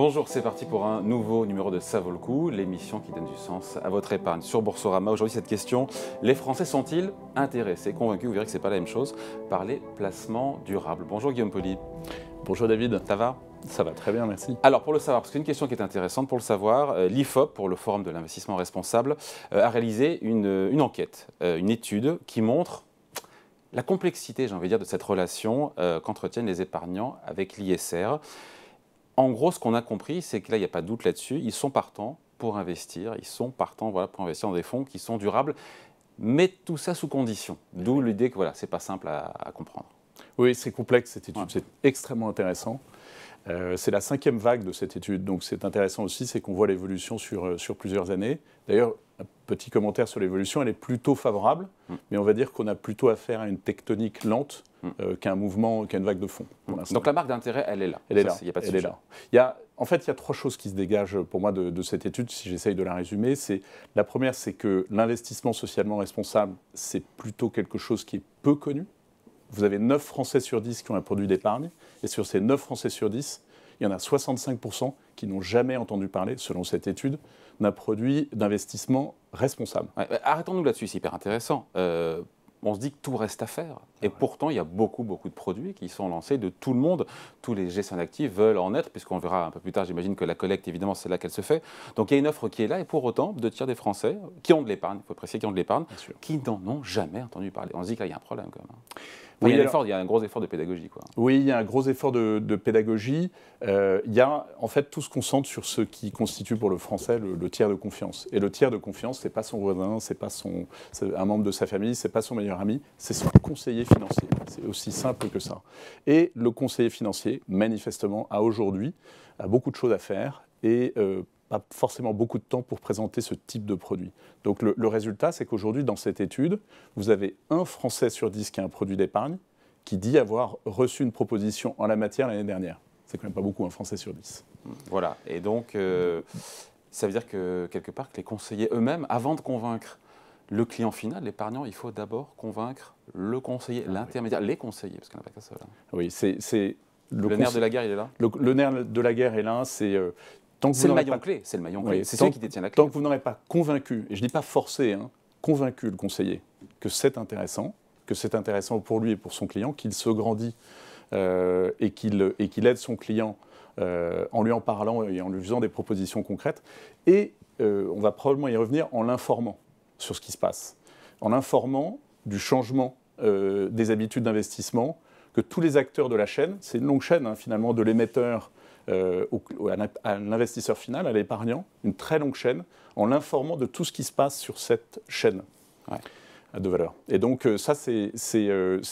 Bonjour, c'est parti pour un nouveau numéro de Ça vaut le coup, l'émission qui donne du sens à votre épargne sur Boursorama. Aujourd'hui, cette question, les Français sont-ils intéressés, convaincus, vous verrez que ce n'est pas la même chose, par les placements durables? Bonjour Guillaume Poli. Bonjour David. Ça va? Ça va très bien, merci. Alors pour le savoir, parce qu'une question qui est intéressante pour le savoir, l'IFOP, pour le Forum de l'investissement responsable, a réalisé une enquête, une étude qui montre la complexité, j'ai envie de dire, de cette relation qu'entretiennent les épargnants avec l'ISR. En gros, ce qu'on a compris, c'est que là, il n'y a pas de doute là-dessus, ils sont partants pour investir, pour investir dans des fonds qui sont durables, mais tout ça sous condition. D'où l'idée que voilà, ce n'est pas simple à comprendre. Oui, c'est complexe cette étude, Ouais. c'est extrêmement intéressant. C'est la 5e vague de cette étude, donc c'est intéressant aussi, c'est qu'on voit l'évolution sur plusieurs années. D'ailleurs, un petit commentaire sur l'évolution, elle est plutôt favorable, mais on va dire qu'on a plutôt affaire à une tectonique lente qu'à un mouvement, qu'à une vague de fond. Donc la marque d'intérêt, elle est là. Elle est là. Il n'y a pas de Elle est sujet. là. En fait, il y a 3 choses qui se dégagent pour moi de cette étude, si j'essaye de la résumer. La première, c'est que l'investissement socialement responsable, c'est plutôt quelque chose qui est peu connu. Vous avez 9 Français sur 10 qui ont un produit d'épargne, et sur ces 9 Français sur 10, il y en a 65% qui n'ont jamais entendu parler, selon cette étude, d'un produit d'investissement responsable. Ouais, arrêtons-nous là-dessus, c'est hyper intéressant. On se dit que tout reste à faire. Et pourtant, il y a beaucoup de produits qui sont lancés de tout le monde. Tous les gestionnaires d'actifs veulent en être, puisqu'on verra un peu plus tard, j'imagine que la collecte, évidemment, c'est là qu'elle se fait. Donc il y a une offre qui est là, et pour autant, 2 tiers des Français qui ont de l'épargne, il faut préciser, qui ont de l'épargne, qui n'en ont jamais entendu parler. On se dit que là, il y a un problème quand même. Enfin, il y a un gros effort de pédagogie, quoi. Oui, il y a un gros effort de pédagogie. Il y a en fait tout se concentre sur ce qui constitue pour le Français le tiers de confiance. Et le tiers de confiance, c'est pas son voisin, c'est un membre de sa famille, c'est pas son meilleur ami, c'est son conseiller financier. C'est aussi simple que ça. Et le conseiller financier, manifestement, a aujourd'hui beaucoup de choses à faire et pas forcément beaucoup de temps pour présenter ce type de produit. Donc le résultat, c'est qu'aujourd'hui, dans cette étude, vous avez 1 Français sur 10 qui a un produit d'épargne qui dit avoir reçu une proposition en la matière l'année dernière. C'est quand même pas beaucoup, 1 Français sur 10. Voilà, et donc ça veut dire que quelque part, que les conseillers eux-mêmes, avant de convaincre le client final, l'épargnant, il faut d'abord convaincre le conseiller, l'intermédiaire, les conseillers, parce qu'il n'y en a pas qu'un seul. Oui, c'est le nerf de la guerre, il est là. Le nerf de la guerre est là, c'est... C'est le maillon clé, c'est le maillon clé. C'est celui qui détient la clé. Tant que vous n'aurez pas convaincu, et je ne dis pas forcé, convaincu le conseiller que c'est intéressant pour lui et pour son client, qu'il se grandit et qu'il aide son client en lui en parlant et en lui faisant des propositions concrètes. Et on va probablement y revenir en l'informant sur ce qui se passe, en l'informant du changement des habitudes d'investissement, que tous les acteurs de la chaîne, c'est une longue chaîne finalement de l'émetteur à l'investisseur final, à l'épargnant, une très longue chaîne, en l'informant de tout ce qui se passe sur cette chaîne de valeur. Et donc ça, c'est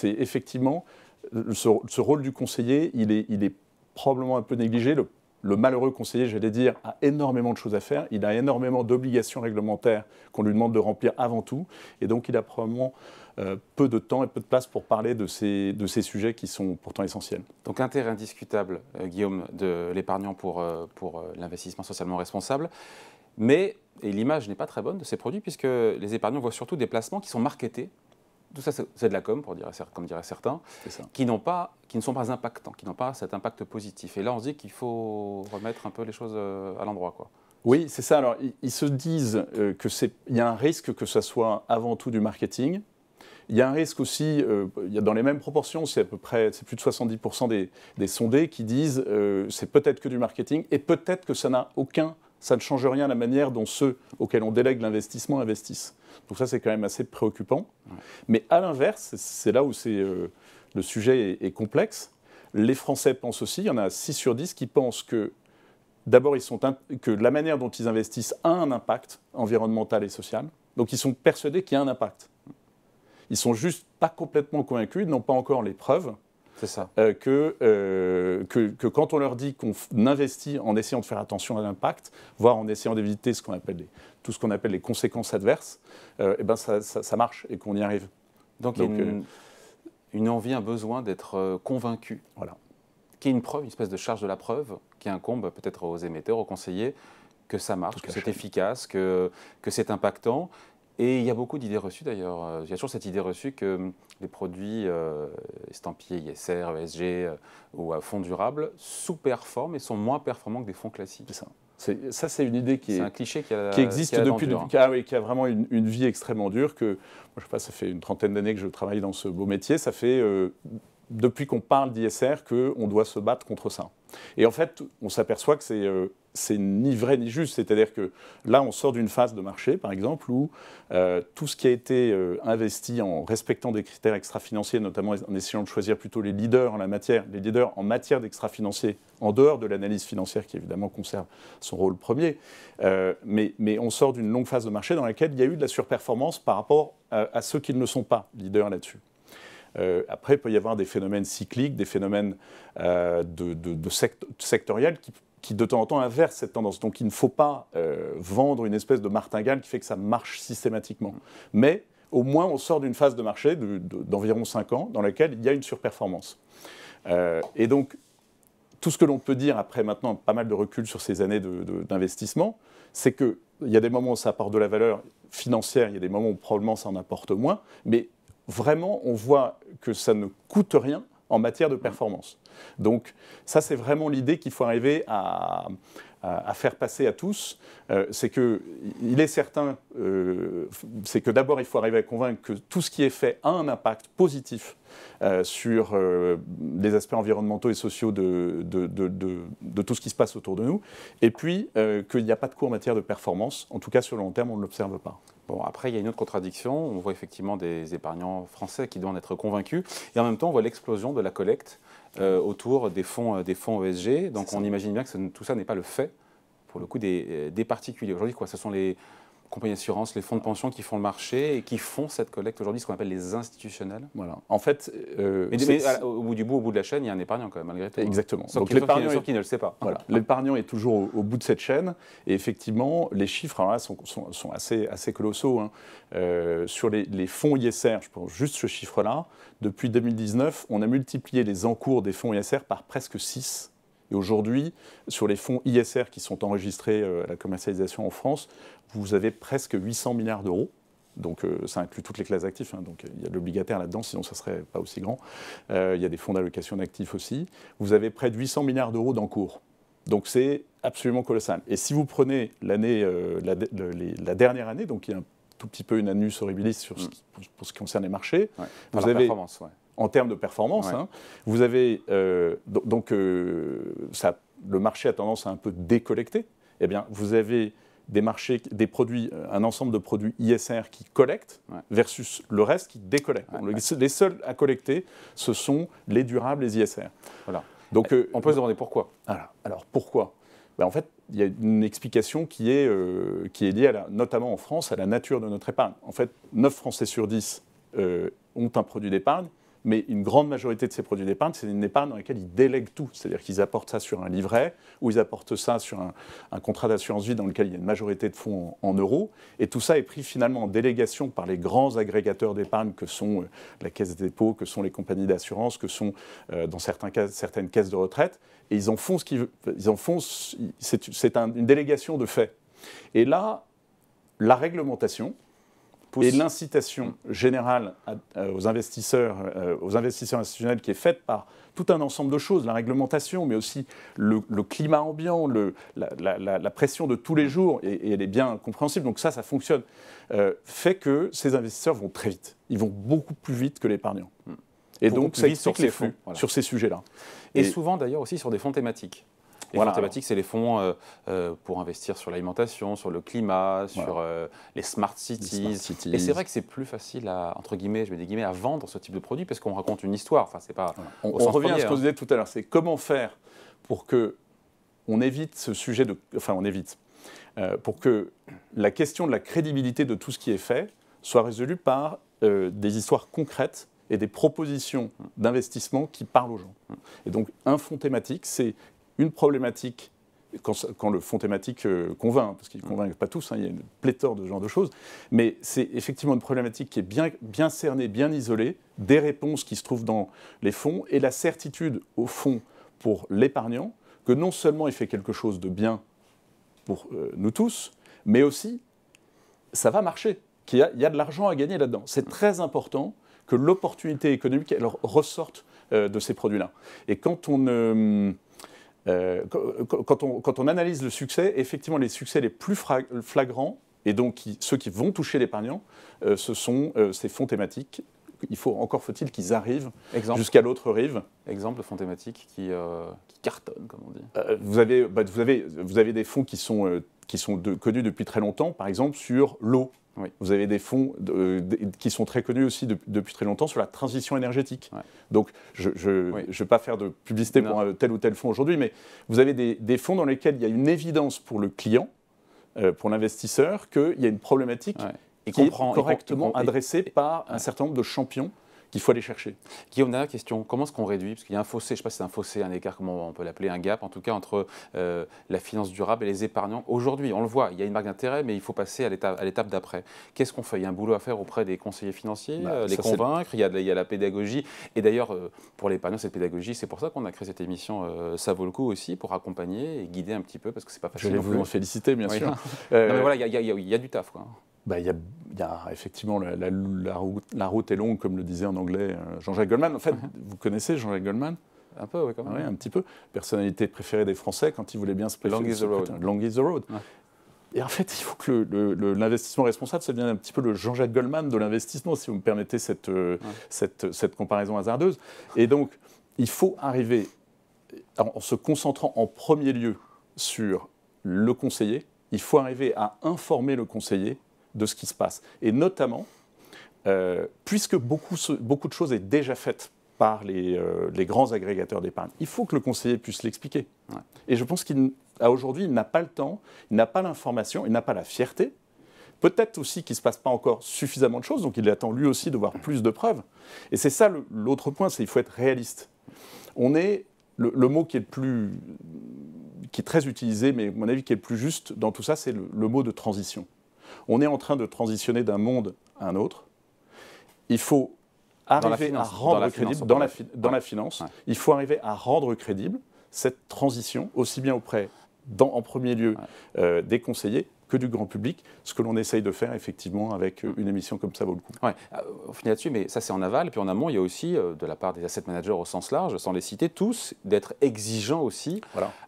effectivement, ce rôle du conseiller, il est probablement un peu négligé. Le malheureux conseiller, j'allais dire, a énormément de choses à faire. Il a énormément d'obligations réglementaires qu'on lui demande de remplir avant tout. Et donc, il a probablement peu de temps et peu de place pour parler de ces sujets qui sont pourtant essentiels. Donc, intérêt indiscutable, Guillaume, de l'épargnant pour l'investissement socialement responsable. Mais, et l'image n'est pas très bonne de ces produits, puisque les épargnants voient surtout des placements qui sont marketés. Tout ça, c'est de la com, comme diraient certains, qui ne sont pas impactants, qui n'ont pas cet impact positif. Et là, on se dit qu'il faut remettre un peu les choses à l'endroit, quoi. Oui, c'est ça. Alors, ils se disent qu'il y a un risque que ça soit avant tout du marketing. Il y a un risque aussi, dans les mêmes proportions, c'est plus de 70% des sondés qui disent c'est peut-être que du marketing et peut-être que ça ne change rien à la manière dont ceux auxquels on délègue l'investissement investissent. Donc ça, c'est quand même assez préoccupant. Ouais. Mais à l'inverse, c'est là où le sujet est complexe. Les Français pensent aussi, il y en a 6 sur 10 qui pensent que d'abord, que la manière dont ils investissent a un impact environnemental et social. Donc ils sont persuadés qu'il y a un impact. Ils ne sont juste pas complètement convaincus, ils n'ont pas encore les preuves. C'est ça. Que quand on leur dit qu'on investit en essayant de faire attention à l'impact, voire en essayant d'éviter tout ce qu'on appelle les conséquences adverses, ça marche et qu'on y arrive. Donc il y a une envie, un besoin d'être convaincu. Voilà. Qui est une preuve, une espèce de charge de la preuve qui incombe peut-être aux émetteurs, aux conseillers, que ça marche, que c'est efficace, que c'est impactant. Et il y a beaucoup d'idées reçues d'ailleurs. Il y a toujours cette idée reçue que les produits estampillés ISR, ESG ou à fonds durables sous-performent et sont moins performants que des fonds classiques. C'est ça. Ça, c'est une idée C'est un cliché qui existe depuis, qui a vraiment une vie extrêmement dure. Moi, je sais pas, ça fait une trentaine d'années que je travaille dans ce beau métier. Ça fait, depuis qu'on parle d'ISR, qu'on doit se battre contre ça. Et en fait, on s'aperçoit que c'est ni vrai ni juste. C'est-à-dire que là, on sort d'une phase de marché, par exemple, où tout ce qui a été investi en respectant des critères extra-financiers, notamment en essayant de choisir plutôt les leaders en matière d'extra-financier, en dehors de l'analyse financière qui évidemment conserve son rôle premier, mais on sort d'une longue phase de marché dans laquelle il y a eu de la surperformance par rapport à ceux qui ne sont pas leaders là-dessus. Après, il peut y avoir des phénomènes cycliques, des phénomènes sectoriels qui de temps en temps inversent cette tendance. Donc il ne faut pas vendre une espèce de martingale qui fait que ça marche systématiquement. Mais au moins, on sort d'une phase de marché d'environ 5 ans dans laquelle il y a une surperformance. Et donc, tout ce que l'on peut dire après maintenant pas mal de recul sur ces années d'investissement, c'est qu'il y a des moments où ça apporte de la valeur financière, il y a des moments où probablement ça en apporte moins, mais vraiment, on voit que ça ne coûte rien en matière de performance. Donc ça, c'est vraiment l'idée qu'il faut arriver à faire passer à tous. C'est qu'il est certain, c'est que d'abord, il faut arriver à convaincre que tout ce qui est fait a un impact positif sur les aspects environnementaux et sociaux de tout ce qui se passe autour de nous. Et puis, qu'il n'y a pas de coût en matière de performance. En tout cas, sur le long terme, on ne l'observe pas. Bon, après, il y a une autre contradiction. On voit effectivement des épargnants français qui doivent en être convaincus. Et en même temps, on voit l'explosion de la collecte autour des fonds ESG. Donc, on imagine bien que tout ça n'est pas le fait, pour le coup, des particuliers. Aujourd'hui, ce sont les compagnies d'assurance, les fonds de pension qui font le marché et qui font cette collecte aujourd'hui, ce qu'on appelle les institutionnels. Voilà. En fait, mais au bout de la chaîne, il y a un épargnant quand même, malgré tout. Exactement. Sauf qu'il ne le sait pas. Voilà. L'épargnant est toujours au bout de cette chaîne. Et effectivement, les chiffres alors là, sont assez colossaux. Hein. Sur les fonds ISR, je prends juste ce chiffre-là, depuis 2019, on a multiplié les encours des fonds ISR par presque 6. Et aujourd'hui, sur les fonds ISR qui sont enregistrés à la commercialisation en France, vous avez presque 800 milliards d'euros. Donc ça inclut toutes les classes d'actifs. Hein. Donc il y a de l'obligataire là-dedans, sinon ça ne serait pas aussi grand. Il y a des fonds d'allocation d'actifs aussi. Vous avez près de 800 milliards d'euros d'encours. Donc c'est absolument colossal. Et si vous prenez la dernière année, donc il y a un tout petit peu une annus horribilis pour ce qui concerne les marchés, vous avez... performance, en termes de performance, hein, vous avez le marché a tendance à un peu décollecter. Eh bien, vous avez des produits, un ensemble de produits ISR qui collectent versus le reste qui décollecte. Les seuls à collecter, ce sont les durables, les ISR. Voilà. Donc, on peut se demander pourquoi. Alors pourquoi ? En fait, il y a une explication qui est liée, notamment en France, à la nature de notre épargne. En fait, 9 Français sur 10 ont un produit d'épargne, mais une grande majorité de ces produits d'épargne, c'est une épargne dans laquelle ils délèguent tout. C'est-à-dire qu'ils apportent ça sur un livret, ou ils apportent ça sur un contrat d'assurance vie dans lequel il y a une majorité de fonds en euros. Et tout ça est pris finalement en délégation par les grands agrégateurs d'épargne que sont la Caisse des dépôts, que sont les compagnies d'assurance, que sont dans certains cas, certaines caisses de retraite. Et ils en font ce qu'ils veulent. C'est une délégation de fait. Et là, la réglementation et l'incitation générale aux investisseurs institutionnels qui est faite par tout un ensemble de choses, la réglementation, mais aussi le climat ambiant, la pression de tous les jours, et elle est bien compréhensible, donc ça fonctionne, fait que ces investisseurs vont très vite. Ils vont beaucoup plus vite que l'épargnant. Et donc ça explique les flux sur ces sujets-là. Et souvent d'ailleurs aussi sur des fonds thématiques. Les fonds thématiques, c'est les fonds pour investir sur l'alimentation, sur le climat, sur les smart cities. Et c'est vrai que c'est plus facile entre guillemets, je mets des guillemets, à vendre ce type de produit parce qu'on raconte une histoire. Enfin, c'est pas. On revient à ce qu'on disait tout à l'heure. C'est comment faire pour que on évite ce sujet pour que la question de la crédibilité de tout ce qui est fait soit résolue par des histoires concrètes et des propositions d'investissement qui parlent aux gens. Et donc, un fonds thématique, c'est une problématique, quand le fonds thématique convainc, parce qu'il ne convainc pas tous, hein, il y a une pléthore de ce genre de choses, mais c'est effectivement une problématique qui est bien cernée, bien isolée, des réponses qui se trouvent dans les fonds, et la certitude, au fond, pour l'épargnant, que non seulement il fait quelque chose de bien pour nous tous, mais aussi, ça va marcher. il y a de l'argent à gagner là-dedans. C'est très important que l'opportunité économique elle ressorte de ces produits-là. Et quand on analyse le succès, effectivement, les succès les plus flagrants, et donc ceux qui vont toucher l'épargnant, ce sont ces fonds thématiques. Encore faut-il qu'ils arrivent jusqu'à l'autre rive. Exemple de fonds thématiques qui cartonnent, comme on dit. Vous avez des fonds qui sont connus depuis très longtemps, par exemple sur l'eau. Oui. Vous avez des fonds qui sont très connus aussi depuis très longtemps sur la transition énergétique. Ouais. Donc, je ne vais pas faire de publicité pour tel ou tel fonds aujourd'hui, mais vous avez des fonds dans lesquels il y a une évidence pour le client, pour l'investisseur, qu'il y a une problématique qui est correctement adressée par un certain nombre de champions qu'il faut aller chercher. Guillaume, dernière question, comment est-ce qu'on réduit, parce qu'il y a un fossé, je ne sais pas si c'est un fossé, un écart, comment on peut l'appeler, un gap en tout cas, entre la finance durable et les épargnants. Aujourd'hui, on le voit, il y a une marque d'intérêt, mais il faut passer à l'étape d'après. Qu'est-ce qu'on fait? Il y a un boulot à faire auprès des conseillers financiers, les convaincre, il y a la pédagogie. Et d'ailleurs, pour l'épargnant, cette pédagogie, c'est pour ça qu'on a créé cette émission Ça vaut le coup aussi, pour accompagner et guider un petit peu, parce que c'est pas facile. Je vais vous en féliciter, bien sûr. Non, mais voilà, il y a du taf, quoi. Il y a effectivement la route est longue, comme le disait en anglais Jean-Jacques Goldman. En fait, vous connaissez Jean-Jacques Goldman? Un peu, oui, quand même. Oui, un petit peu. Personnalité préférée des Français quand ils voulaient bien se préférer. Long is the road. Long is the road. Ouais. Et en fait, il faut que l'investissement responsable, ça devienne un petit peu le Jean-Jacques Goldman de l'investissement, si vous me permettez cette comparaison hasardeuse. Et donc, il faut arriver, en se concentrant en premier lieu sur le conseiller, il faut arriver à informer le conseiller de ce qui se passe. Et notamment, puisque beaucoup de choses est déjà faites par les grands agrégateurs d'épargne, il faut que le conseiller puisse l'expliquer. Ouais. Et je pense qu'aujourd'hui, il n'a pas le temps, il n'a pas l'information, il n'a pas la fierté. Peut-être aussi qu'il ne se passe pas encore suffisamment de choses, donc il attend lui aussi de voir plus de preuves. Et c'est ça l'autre point, c'est qu'il faut être réaliste. Le mot qui est très utilisé, mais à mon avis qui est le plus juste dans tout ça, c'est le mot de transition. On est en train de transitionner d'un monde à un autre. Il faut arriver à rendre crédible, dans la finance, il faut arriver à rendre crédible cette transition, aussi bien en premier lieu des conseillers, que du grand public, ce que l'on essaye de faire effectivement avec une émission comme Ça vaut le coup. Ouais, on finit là-dessus, mais ça c'est en aval. Et puis en amont, il y a aussi, de la part des asset managers au sens large, sans les citer tous, d'être exigeants aussi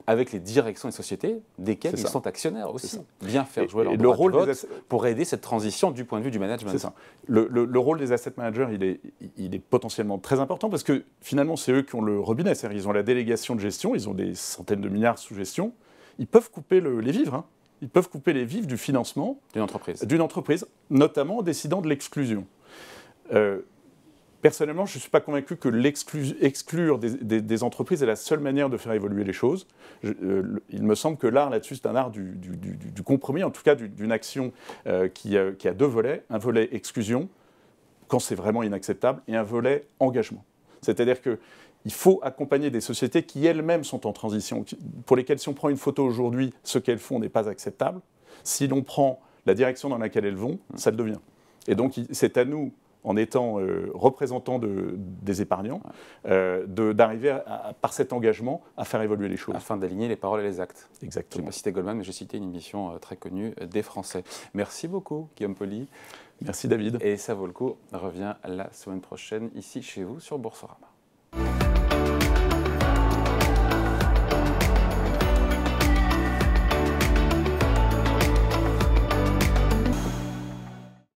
avec les directions des sociétés desquelles ils sont actionnaires aussi. Bien faire jouer leur droit de vote pour aider cette transition du point de vue du management. C'est ça. Le rôle des asset managers, il est potentiellement très important parce que finalement, c'est eux qui ont le robinet. C'est-à-dire qu'ils ont la délégation de gestion, ils ont des centaines de milliards sous gestion. Ils peuvent couper les vivres, hein. Ils peuvent couper les vivres du financement d'une entreprise, notamment en décidant de l'exclusion. Personnellement, je ne suis pas convaincu que exclure des entreprises est la seule manière de faire évoluer les choses. Il me semble que l'art là-dessus, c'est un art du compromis, en tout cas d'une action qui a deux volets. Un volet exclusion, quand c'est vraiment inacceptable, et un volet engagement. C'est-à-dire qu'il faut accompagner des sociétés qui elles-mêmes sont en transition, pour lesquelles si on prend une photo aujourd'hui, ce qu'elles font n'est pas acceptable. Si l'on prend la direction dans laquelle elles vont, ça le devient. Et donc c'est à nous, en étant représentants des épargnants, d'arriver par cet engagement à faire évoluer les choses. Afin d'aligner les paroles et les actes. Exactement. Je n'ai pas cité Goldman, mais j'ai cité une émission très connue des Français. Merci beaucoup, Guillaume Poli. Merci David. Et Ça vaut le coup revient la semaine prochaine ici chez vous sur Boursorama.